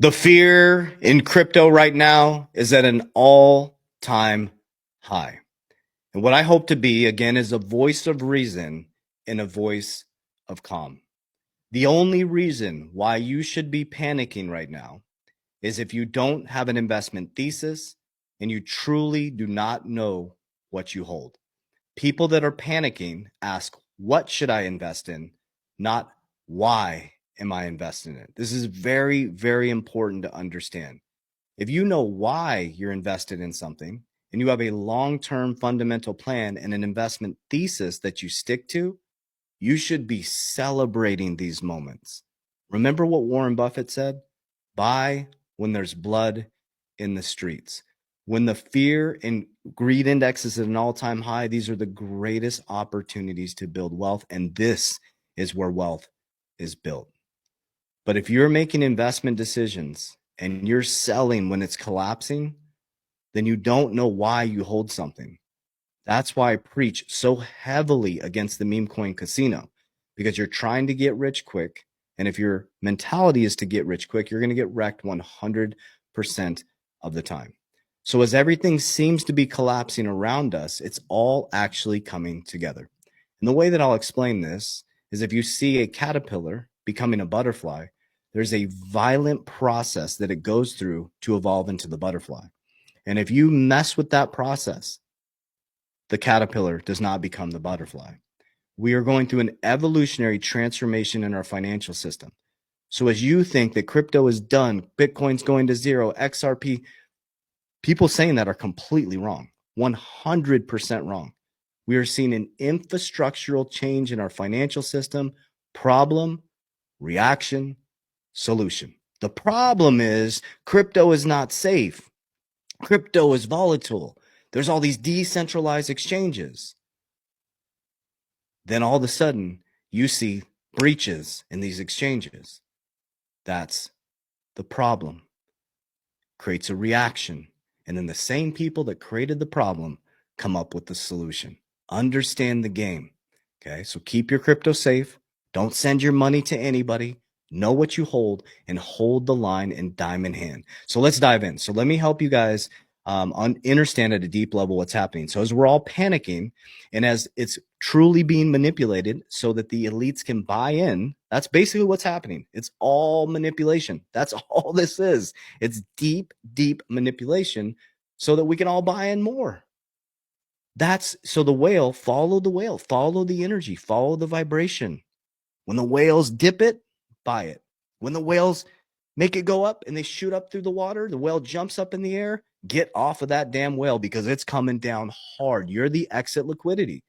The fear in crypto right now is at an all-time high. And what I hope to be, again, is a voice of reason and a voice of calm. The only reason why you should be panicking right now is if you don't have an investment thesis and you truly do not know what you hold. People that are panicking ask, what should I invest in? Not why am I investing in it? This is very, very important to understand. If you know why you're invested in something and you have a long-term fundamental plan and an investment thesis that you stick to, you should be celebrating these moments. Remember what Warren Buffett said? Buy when there's blood in the streets. When the fear and greed index is at an all-time high, these are the greatest opportunities to build wealth, and this is where wealth is built. But if you're making investment decisions and you're selling when it's collapsing, then you don't know why you hold something. That's why I preach so heavily against the meme coin casino, because you're trying to get rich quick. And if your mentality is to get rich quick, you're going to get wrecked 100% of the time. So as everything seems to be collapsing around us, it's all actually coming together. And the way that I'll explain this is if you see a caterpillar becoming a butterfly, there's a violent process that it goes through to evolve into the butterfly. And if you mess with that process, the caterpillar does not become the butterfly. We are going through an evolutionary transformation in our financial system. So as you think that crypto is done, Bitcoin's going to zero, XRP, people saying that are completely wrong, 100% wrong. We are seeing an infrastructural change in our financial system. Problem, reaction, solution. The problem is crypto is not safe. Crypto is volatile. There's all these decentralized exchanges. Then all of a sudden, you see breaches in these exchanges. That's the problem. Creates a reaction. And then the same people that created the problem come up with the solution. Understand the game. Okay, so keep your crypto safe. Don't send your money to anybody. Know what you hold and hold the line in diamond hand. So let's dive in. So let me help you guys understand at a deep level what's happening. So as we're all panicking and as it's truly being manipulated so that the elites can buy in, that's basically what's happening. It's all manipulation. That's all this is. It's deep, deep manipulation so that we can all buy in more. That's so the whale, follow the energy, follow the vibration. When the whales dip it, buy it. When the whales make it go up and they shoot up through the water, the whale jumps up in the air, get off of that damn whale because it's coming down hard. You're the exit liquidity.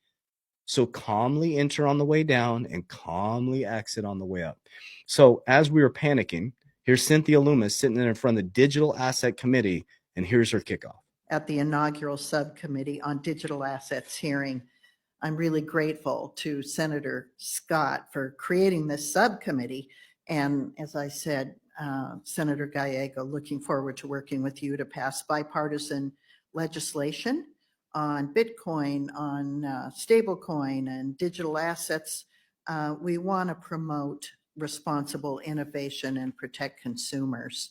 So calmly enter on the way down and calmly exit on the way up. So as we were panicking, here's Cynthia Loomis sitting there in front of the Digital Asset Committee, and here's her kickoff. At the inaugural subcommittee on digital assets hearing, I'm really grateful to Senator Scott for creating this subcommittee. And as I said, Senator Gallego, looking forward to working with you to pass bipartisan legislation on Bitcoin, on stablecoin and digital assets. We want to promote responsible innovation and protect consumers.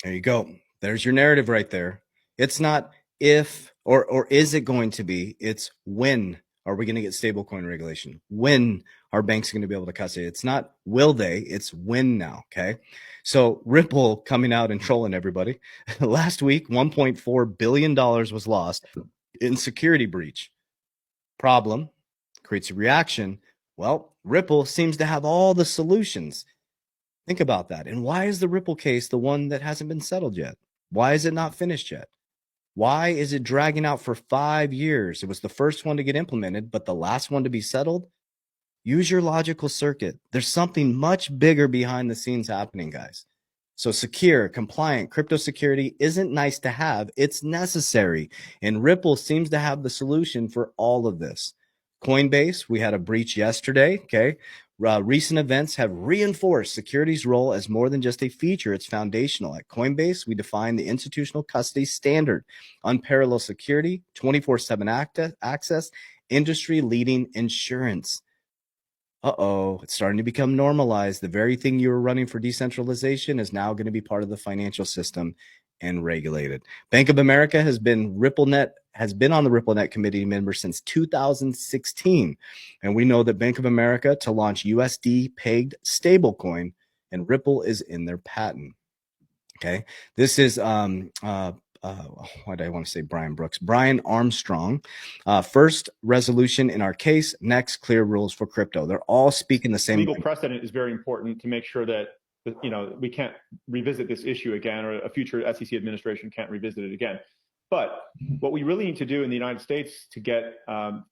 There you go. There's your narrative right there. It's not if or is it going to be, it's when are we going to get stablecoin regulation? When are banks going to be able to custody? It's not will they, it's when now, okay? So Ripple coming out and trolling everybody. Last week, $1.4 billion was lost in security breach. Problem, creates a reaction. Well, Ripple seems to have all the solutions. Think about that. And why is the Ripple case the one that hasn't been settled yet? Why is it not finished yet? Why is it dragging out for 5 years? It was the first one to get implemented, but the last one to be settled. Use your logical circuit. There's something much bigger behind the scenes happening, guys. So secure, compliant, crypto security isn't nice to have. It's necessary. And Ripple seems to have the solution for all of this. Coinbase, we had a breach yesterday, okay? Recent events have reinforced security's role as more than just a feature. It's foundational. At Coinbase, we define the institutional custody standard, unparalleled security, 24/7 access, industry-leading insurance. It's starting to become normalized. The very thing you were running for decentralization is now going to be part of the financial system and regulated. Bank of America has been on the RippleNet committee member since 2016. And we know that Bank of America to launch USD pegged stablecoin, and Ripple is in their patent. Okay. This is why did I want to say Brian Brooks? Brian Armstrong. First resolution in our case. Next, clear rules for crypto. They're all speaking the same legal language. precedent is very important to make sure that we can't revisit this issue again, or a future SEC administration can't revisit it again. But what we really need to do in the United States to get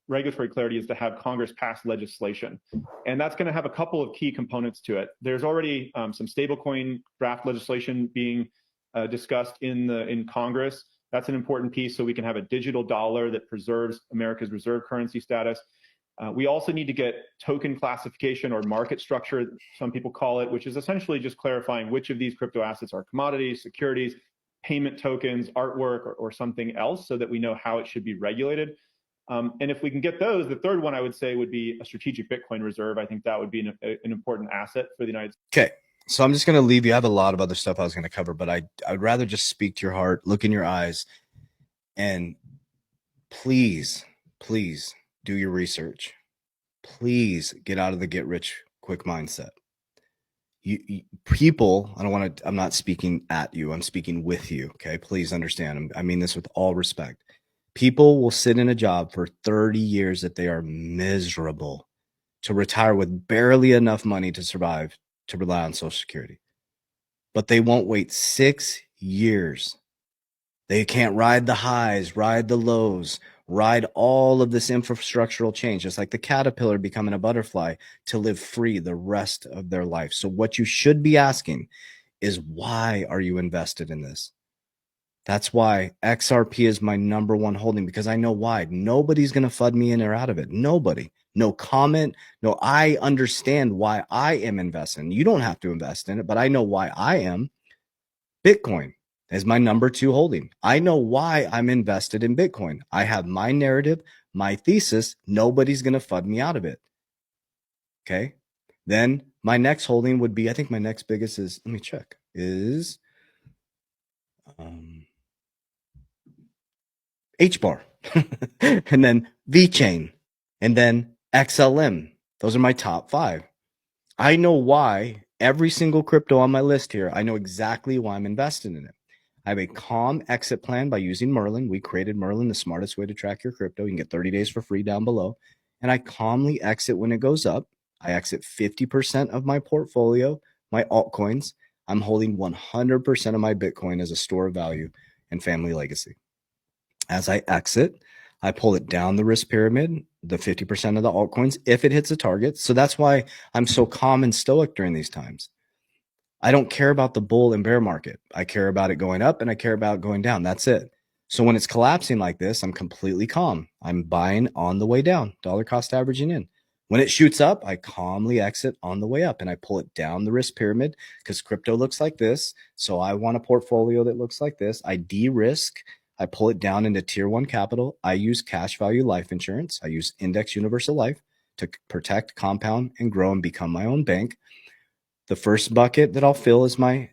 regulatory clarity is to have Congress pass legislation. And that's going to have a couple of key components to it. There's already some stablecoin draft legislation being discussed in Congress. That's an important piece, so we can have a digital dollar that preserves America's reserve currency status. We also need to get token classification, or market structure, some people call it, which is essentially just clarifying which of these crypto assets are commodities, securities, payment tokens, artwork, or something else, so that we know how it should be regulated. And if we can get those, the third one I would say would be a strategic Bitcoin reserve. I think that would be an important asset for the United States. Okay. So I'm just going to leave you. I have a lot of other stuff I was going to cover, but I'd rather just speak to your heart, look in your eyes, and please do your research. Please get out of the get rich quick mindset. People, I'm not speaking at you. I'm speaking with you. Okay. Please understand. I mean this with all respect. People will sit in a job for 30 years that they are miserable, to retire with barely enough money to survive, to rely on Social Security. But they won't wait 6 years. They can't ride the highs, ride the lows, ride all of this infrastructural change. It's like the caterpillar becoming a butterfly, to live free the rest of their life. So what you should be asking is, why are you invested in this? That's why XRP is my number one holding, because I know why. Nobody's going to FUD me in or out of it. Nobody. No comment. No, I understand why I am investing. You don't have to invest in it, but I know why I am. Bitcoin is my number 2 holding. I know why I'm invested in Bitcoin. I have my narrative, my thesis. Nobody's going to FUD me out of it. Okay. Then my next holding would be, I think my next biggest is, let me check, is HBAR, and then VeChain, and then XLM. Those are my top 5. I know why every single crypto on my list here. I know exactly why I'm invested in it. I have a calm exit plan by using Merlin. We created Merlin, the smartest way to track your crypto. You can get 30 days for free down below. And I calmly exit when it goes up. I exit 50% of my portfolio, my altcoins. I'm holding 100% of my Bitcoin as a store of value and family legacy. As I exit, I pull it down the risk pyramid, the 50% of the altcoins, if it hits a target. So that's why I'm so calm and stoic during these times. I don't care about the bull and bear market. I care about it going up, and I care about going down. That's it. So when it's collapsing like this, I'm completely calm. I'm buying on the way down, dollar cost averaging in. When it shoots up, I calmly exit on the way up, and I pull it down the risk pyramid, because crypto looks like this. So I want a portfolio that looks like this. I de-risk. I pull it down into tier 1 capital. I use cash value life insurance. I use index universal life to protect, compound, and grow and become my own bank. The first bucket that I'll fill is my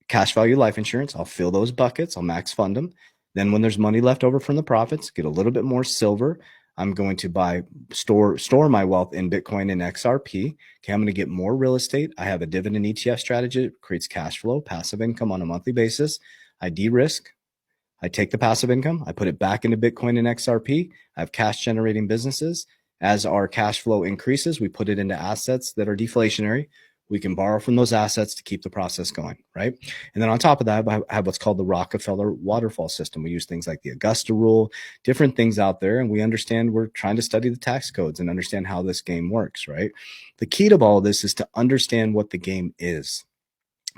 cash value life insurance. I'll fill those buckets. I'll max fund them. Then when there's money left over from the profits, get a little bit more silver. I'm going to store my wealth in Bitcoin and XRP. Okay, I'm going to get more real estate. I have a dividend ETF strategy. It creates cash flow, passive income on a monthly basis. I de-risk. I take the passive income. I put it back into Bitcoin and XRP. I have cash generating businesses. As our cash flow increases, we put it into assets that are deflationary. We can borrow from those assets to keep the process going, right? And then on top of that, I have what's called the Rockefeller waterfall system. We use things like the Augusta rule, different things out there, and we understand, we're trying to study the tax codes and understand how this game works, right? The key to all of this is to understand what the game is.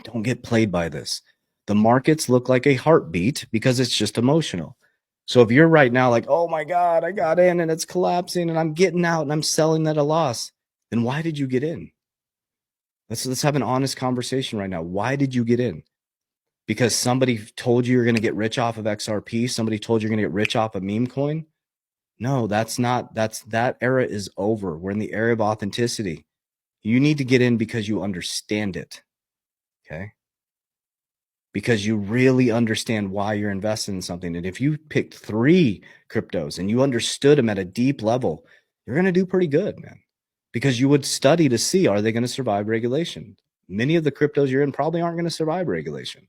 Don't get played by this. The markets look like a heartbeat because it's just emotional. So if you're right now like, oh my God, I got in and it's collapsing and I'm getting out and I'm selling at a loss, then why did you get in? Let's have an honest conversation right now. Why did you get in? Because somebody told you you're going to get rich off of XRP. Somebody told you you're going to get rich off of meme coin. No, that era is over. We're in the era of authenticity. You need to get in because you understand it. Okay. Because you really understand why you're invested in something. And if you picked 3 cryptos and you understood them at a deep level, you're going to do pretty good, man. Because you would study to see, are they going to survive regulation? Many of the cryptos you're in probably aren't going to survive regulation.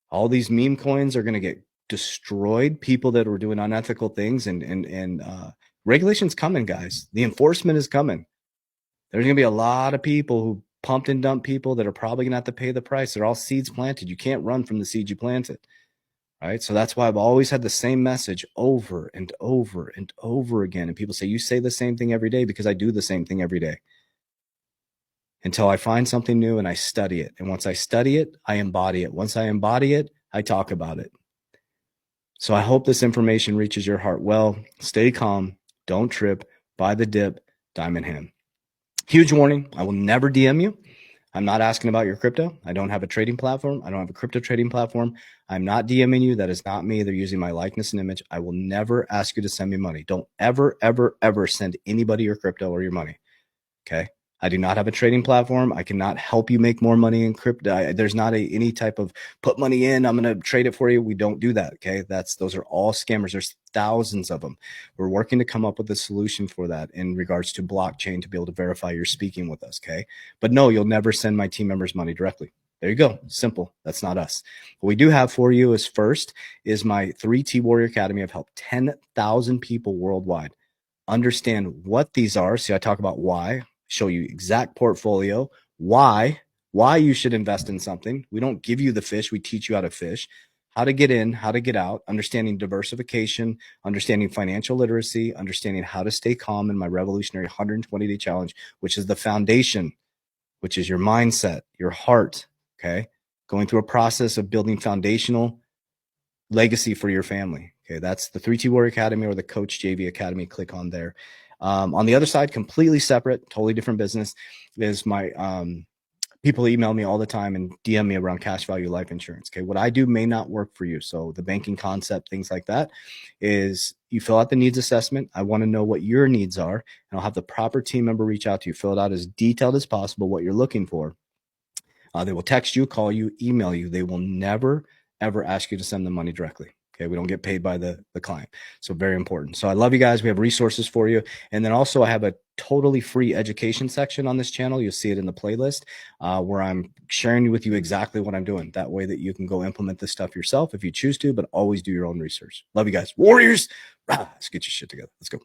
All these meme coins are going to get destroyed. People that were doing unethical things and regulation's coming, guys. The enforcement is coming. There's going to be a lot of people who pumped and dumped people that are probably going to have to pay the price. They're all seeds planted. You can't run from the seed you planted. Right. So that's why I've always had the same message over and over and over again. And people say, you say the same thing every day, because I do the same thing every day until I find something new and I study it. And once I study it, I embody it. Once I embody it, I talk about it. So I hope this information reaches your heart well. Stay calm. Don't trip. Buy the dip. Diamond hand. Huge warning. I will never DM you. I'm not asking about your crypto. I don't have a trading platform. I don't have a crypto trading platform. I'm not DMing you. That is not me. They're using my likeness and image. I will never ask you to send me money. Don't ever, ever, ever send anybody your crypto or your money. Okay. I do not have a trading platform. I cannot help you make more money in crypto. There's not any type of put money in, I'm going to trade it for you. We don't do that. Okay. Those are all scammers. There's thousands of them. We're working to come up with a solution for that in regards to blockchain to be able to verify you're speaking with us. Okay. But no, you'll never send my team members money directly. There you go. Simple. That's not us. What we do have for you is my 3T Warrior Academy. I've helped 10,000 people worldwide understand what these are. See, I talk about why, show you exact portfolio, why you should invest in something. We don't give you the fish. We teach you how to fish, how to get in, how to get out, understanding diversification, understanding financial literacy, understanding how to stay calm in my revolutionary 120-day challenge, which is the foundation, which is your mindset, your heart. Okay. Going through a process of building foundational legacy for your family. Okay. That's the 3T Warrior Academy or the Coach JV Academy. Click on there. On the other side, completely separate, totally different business, is my people email me all the time and DM me around cash value life insurance. Okay. What I do may not work for you. So the banking concept, things like that, is you fill out the needs assessment. I want to know what your needs are, and I'll have the proper team member reach out to you, fill it out as detailed as possible, what you're looking for. They will text you, call you, email you. They will never, ever ask you to send them money directly. Okay. We don't get paid by the client. So very important. So I love you guys. We have resources for you. And then also I have a totally free education section on this channel. You'll see it in the playlist where I'm sharing with you exactly what I'm doing. That way that you can go implement this stuff yourself if you choose to, but always do your own research. Love you guys. Warriors. Let's get your shit together. Let's go.